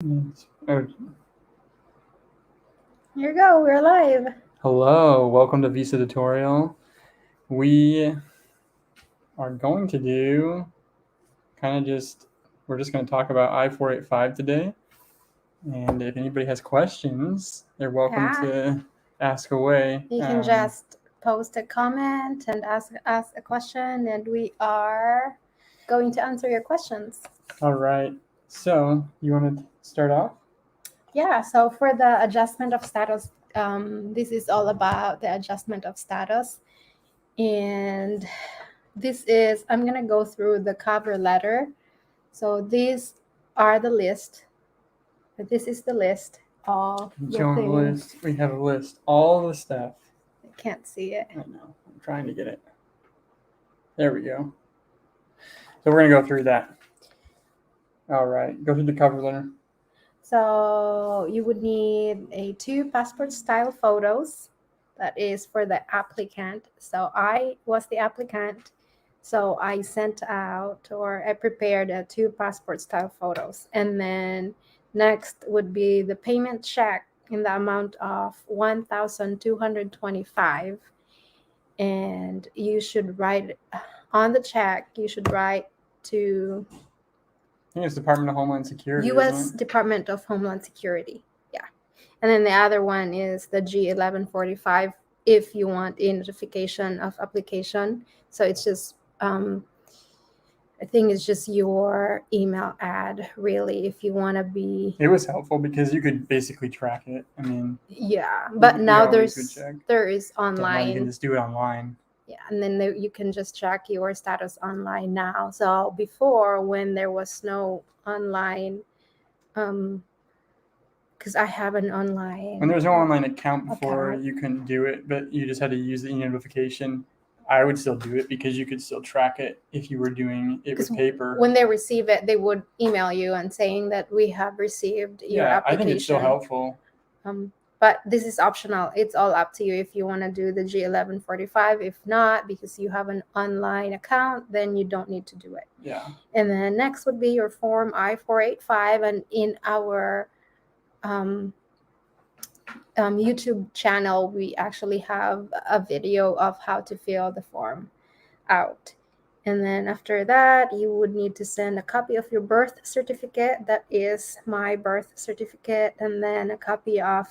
Here you go, we're live. Hello, welcome to Visa Tutorial. We are going to do we're just going to talk about I-485 today. And if anybody has questions, they're welcome to ask away. You can just post a comment and ask a question, and we are going to answer your questions. All right. So, you want to start off? Yeah, so for the adjustment of status, this is all about the adjustment of status. And I'm going to go through the cover letter. So these are the list. This is the list of the things. We have a list. All the stuff. I can't see it. I know. I'm trying to get it. There we go. So we're going to go through that. All right. Go through the cover letter. So you would need 2 passport style photos. That is for the applicant. So I was the applicant. So I prepared 2 passport style photos. And then next would be the payment check in the amount of $1,225. And you should write on the check, to I think it's Department of Homeland Security. U.S. Department of Homeland Security. Yeah. And then the other one is the G1145 if you want a notification of application. So it's just, I think it's just your email ad, really, if you want to be. It was helpful because you could basically track it. I mean, yeah, but now there is online. You can just do it online. Yeah, and then you can just check your status online now. So before, when there was no online, because I have an online. When there was no online account before, you couldn't do it, but you just had to use the e-notification. I would still do it because you could still track it if you were doing it with paper. When they receive it, they would email you and saying that we have received your application. I think it's still helpful. But this is optional. It's all up to you if you want to do the G1145. If not, because you have an online account, then you don't need to do it. Yeah. And then next would be your form I-485. And in our YouTube channel, we actually have a video of how to fill the form out. And then after that, you would need to send a copy of your birth certificate. That is my birth certificate. And then a copy of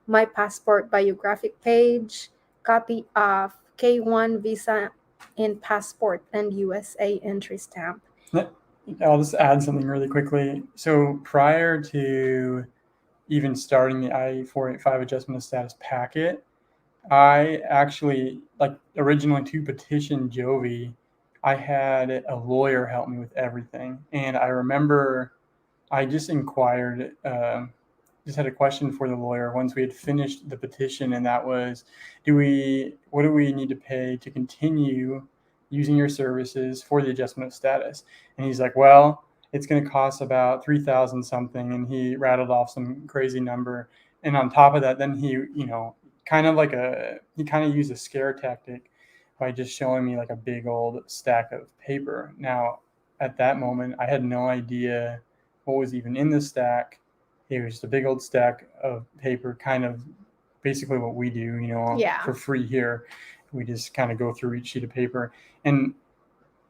my passport biographic page, copy of K1 visa in passport and USA entry stamp. I'll just add something really quickly. So prior to even starting the I-485 adjustment of status packet, I actually, originally to petition Jovi, I had a lawyer help me with everything. And I remember I just inquired, just had a question for the lawyer once we had finished the petition, and that was, what do we need to pay to continue using your services for the adjustment of status? And he's like, well, it's going to cost about $3,000 something. And he rattled off some crazy number. And on top of that, then he, kind of used a scare tactic by just showing me like a big old stack of paper. Now, at that moment, I had no idea what was even in the stack. It was just a big old stack of paper, kind of basically what we do, for free here. We just kind of go through each sheet of paper. And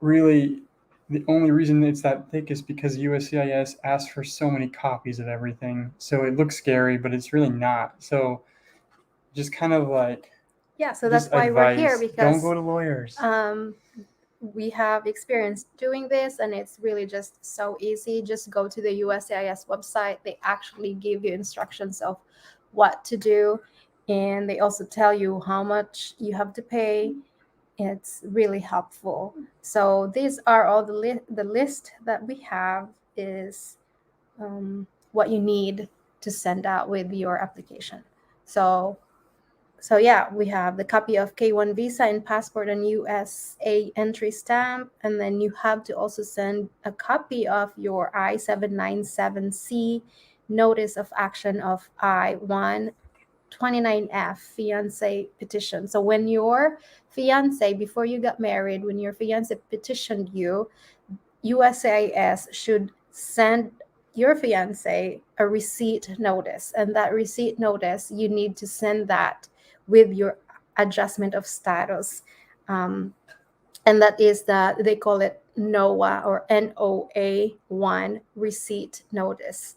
really, the only reason it's that thick is because USCIS asks for so many copies of everything. So it looks scary, but it's really not. So just kind of like, so that's why we're here, because don't go to lawyers. We have experience doing this, and it's really just so easy. Just go to the USCIS website. They actually give you instructions of what to do, and they also tell you how much you have to pay. It's really helpful. So these are all the list that we have is what you need to send out with your application. So yeah, we have the copy of K1 visa and passport and USA entry stamp. And then you have to also send a copy of your I-797C notice of action of I-129F fiance petition. So when your fiance, before you got married, when your fiance petitioned you, USCIS should send your fiance a receipt notice, and that receipt notice, you need to send that with your adjustment of status. And that is that they call it NOA or NOA1 receipt notice.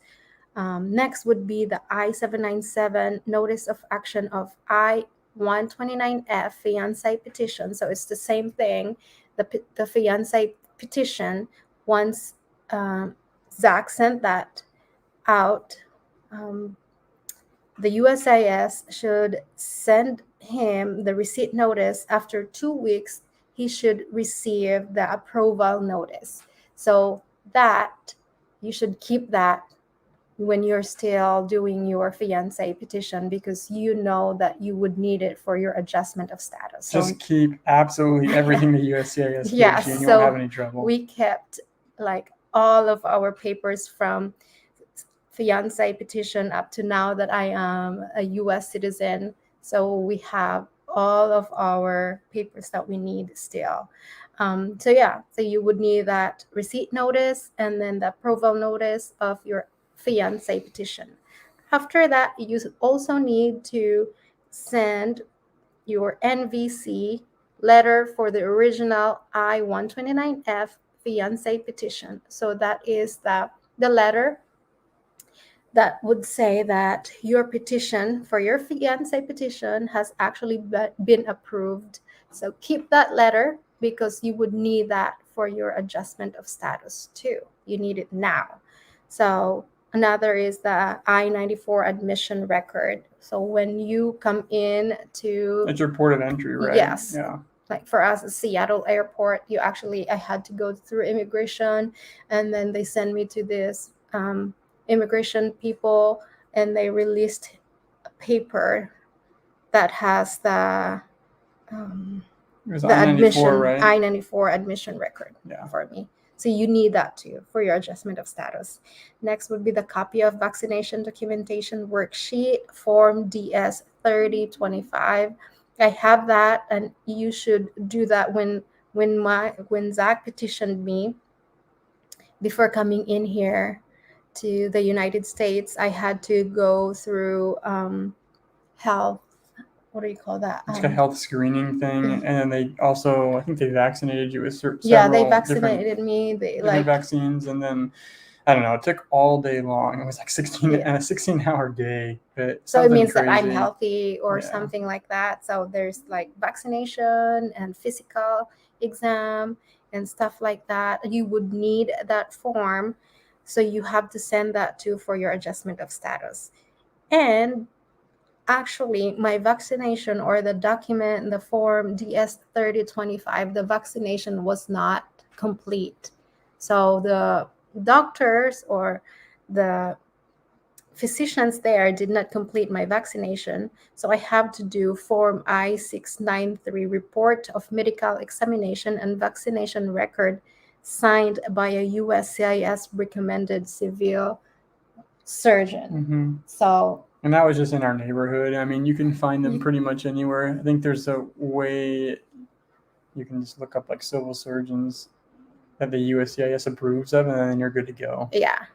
Next would be the I-797 notice of action of I-129F fiancé petition. So it's the same thing. The fiancé petition, once Zach sent that out, the USIS should send him the receipt notice. After 2 weeks, he should receive the approval notice. So that you should keep that when you're still doing your fiance petition, because you know that you would need it for your adjustment of status. Just keep absolutely everything the USCIS gives Yeah, you, and you so won't have any trouble. we kept like all of our papers from fiance petition up to now that I am a US citizen. So we have all of our papers that we need still. So you would need that receipt notice and then the approval notice of your fiance petition. After that, you also need to send your NVC letter for the original I-129F fiance petition. So that is the letter that would say that your petition for your fiance petition has actually been approved. So keep that letter, because you would need that for your adjustment of status too. You need it now. So another is the I-94 admission record. So when you come in to... It's your port of entry, right? Yes. Yeah. Like for us at Seattle airport, I had to go through immigration, and then they send me to this immigration people, and they released a paper that has the It was I-94, admission, right? I-94 admission record for me. So you need that too for your adjustment of status. Next would be the copy of vaccination documentation worksheet, form DS 3025. I have that, and you should do that when Zach petitioned me before coming in here to the United States. I had to go through health. What do you call that? It's like a health screening thing, and then they also, I think they vaccinated you with several they vaccinated me. They different vaccines, and then I don't know. It took all day long. It was like 16-hour day. So it means that I'm healthy or something like that. So there's like vaccination and physical exam and stuff like that. You would need that form. So you have to send that for your adjustment of status. And actually, my vaccination, or the document, the form DS 3025, the vaccination was not complete. So the doctors or the physicians there did not complete my vaccination. So I have to do form I-693, report of medical examination and vaccination record, signed by a USCIS recommended civil surgeon. Mm-hmm. So, and that was just in our neighborhood. I mean, you can find them pretty much anywhere. I think there's a way you can just look up like civil surgeons that the USCIS approves of, and then you're good to go. Yeah.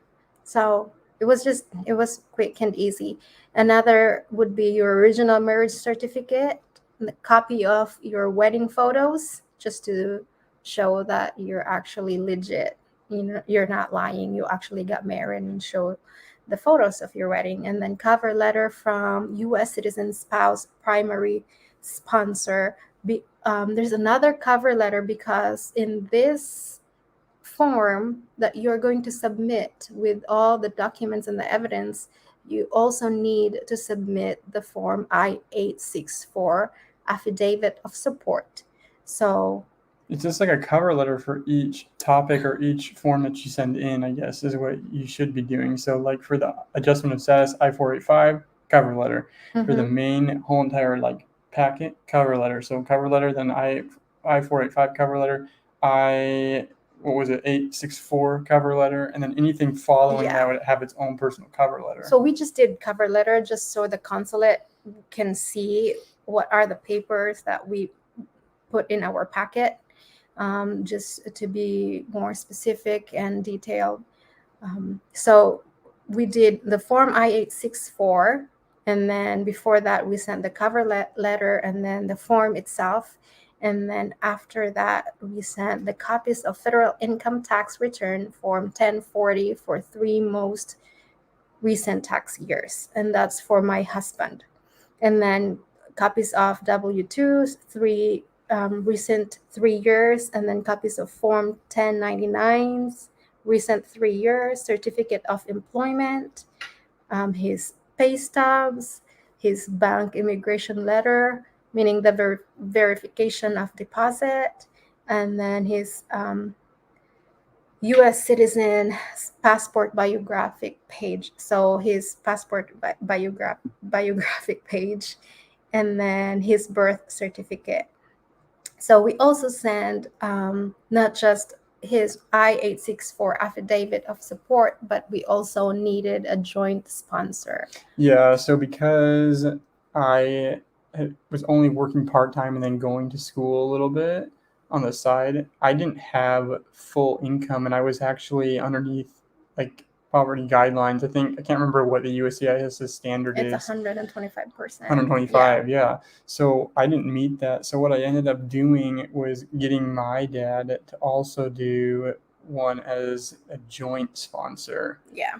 So it was quick and easy. Another would be your original marriage certificate, the copy of your wedding photos, just to show that you're actually legit. You're not lying. You actually got married, and show the photos of your wedding. And then cover letter from U.S. citizen, spouse, primary sponsor. There's another cover letter, because in this form that you're going to submit with all the documents and the evidence, you also need to submit the form I-864, Affidavit of Support. So it's just like a cover letter for each topic or each form that you send in, I guess, is what you should be doing. So like for the adjustment of status, I-485, cover letter. Mm-hmm. For the main whole entire like packet, cover letter. So cover letter, then I-485 cover letter, what was it, 864 cover letter, and then anything following that would have its own personal cover letter. So we just did cover letter just so the consulate can see what are the papers that we put in our packet, just to be more specific and detailed. So we did the form I-864, and then before that we sent the cover letter and then the form itself. And then after that, we sent the copies of federal income tax return form 1040 for 3 most recent tax years. And that's for my husband. And then copies of W-2s, recent 3 years, and then copies of form 1099s, recent 3 years, certificate of employment, his pay stubs, his bank immigration letter, meaning the verification of deposit, and then his U.S. citizen passport biographic page. So his passport biographic page, and then his birth certificate. So we also send not just his I-864 affidavit of support, but we also needed a joint sponsor. Yeah, so because I was only working part-time and then going to school a little bit on the side, I didn't have full income, and I was actually underneath like poverty guidelines. I can't remember what the USCIS standard It's is. 125%. 125, yeah. So I didn't meet that. So what I ended up doing was getting my dad to also do one as a joint sponsor. Yeah.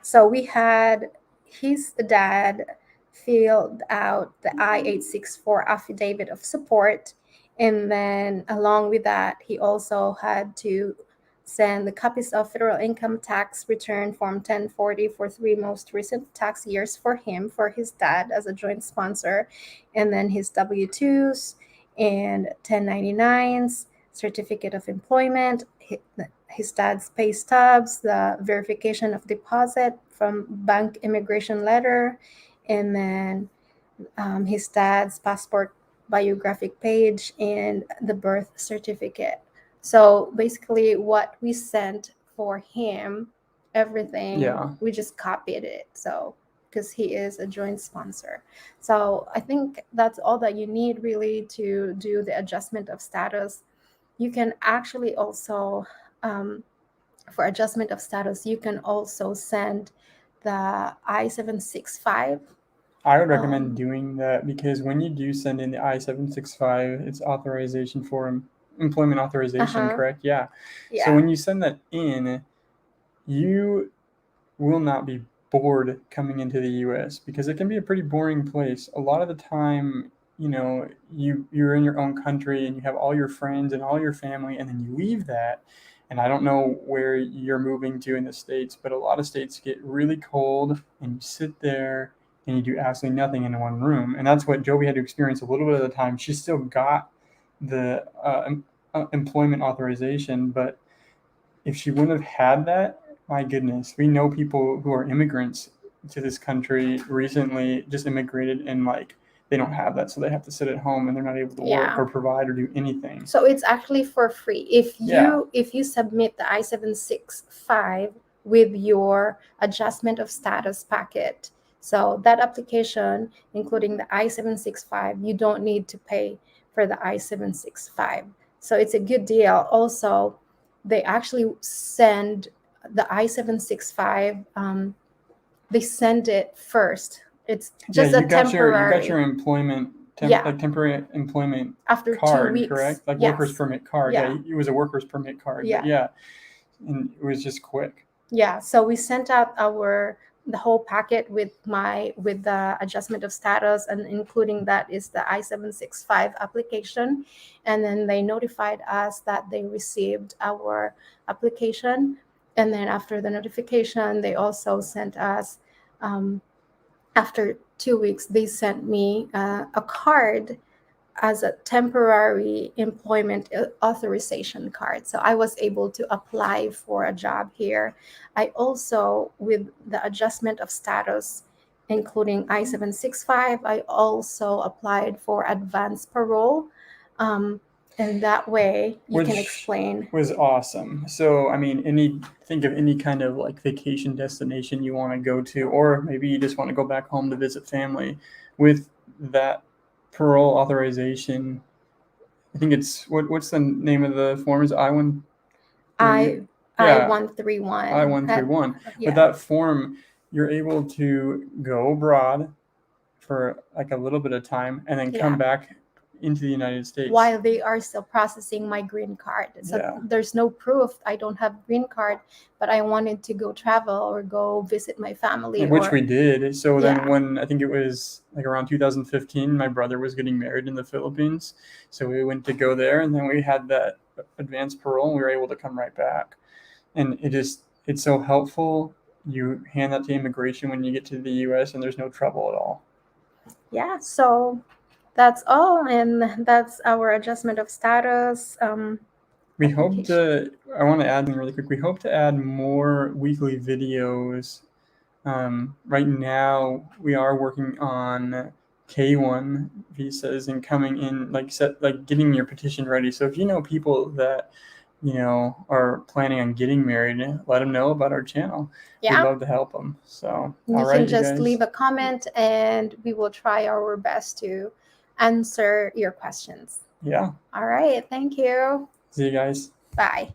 So we had his dad filled out the I-864 affidavit of support. And then along with that, he also had to send the copies of federal income tax return form 1040 for 3 most recent tax years for his dad as a joint sponsor, and then his W-2s and 1099s, certificate of employment, his dad's pay stubs, the verification of deposit from bank immigration letter, and then his dad's passport biographic page and the birth certificate. So basically, what we sent for him, everything, Yeah. we just copied it. So because he is a joint sponsor. So I think that's all that you need really to do the adjustment of status. You can actually also, for adjustment of status, you can also send the I-765. I would recommend doing that because when you do send in the I-765, it's authorization for employment authorization, correct? Yeah. So when you send that in, you will not be bored coming into the U.S. because it can be a pretty boring place. A lot of the time, you're in your own country and you have all your friends and all your family, and then you leave that. And I don't know where you're moving to in the States, but a lot of states get really cold and you sit there and you do absolutely nothing in one room. And that's what Jovi had to experience a little bit of the time. She still got the employment authorization, but if she wouldn't have had that, my goodness, we know people who are immigrants to this country recently just immigrated and they don't have that, so they have to sit at home and they're not able to work or provide or do anything. So it's actually for free if you submit the I-765 with your adjustment of status packet. So that application, including the I-765, you don't need to pay for the I-765. So it's a good deal. Also, they actually send the I-765. They send it first. It's just a temporary. You got your employment, temporary employment after card, 2 weeks, correct? Like workers permit card. Yeah, it was a workers permit card. Yeah, and it was just quick. Yeah, so we sent out the whole packet with the adjustment of status, and including that is the I-765 application, and then they notified us that they received our application, and then after the notification, they also sent us. After 2 weeks, they sent me a card as a temporary employment authorization card. So I was able to apply for a job here. I also, with the adjustment of status, including I-765, I also applied for advanced parole. And that way you can explain. Was awesome. So, I mean, think of any kind of vacation destination you want to go to, or maybe you just want to go back home to visit family. With that parole authorization, I think it's what's the name of the form? Is I-1? Yeah, I-131. I-131. Yeah. With that form, you're able to go abroad for like a little bit of time and then come Yeah. back into the United States. While they are still processing my green card. So Yeah. there's no proof I don't have green card, but I wanted to go travel or go visit my family. Which we did. So then Yeah. when I think it was like around 2015, my brother was getting married in the Philippines. So we went to go there, and then we had that advanced parole, and we were able to come right back. And it's so helpful. You hand that to immigration when you get to the US, and there's no trouble at all. Yeah, so that's all, and that's our adjustment of status. We hope to, I want to add something really quick. We hope to add more weekly videos. Right now, we are working on K1 visas and coming in, like getting your petition ready. So if you know people that, are planning on getting married, let them know about our channel. Yeah. We'd love to help them. So, you can just leave a comment and we will try our best to answer your questions. Yeah. All right. Thank you. See you guys. Bye.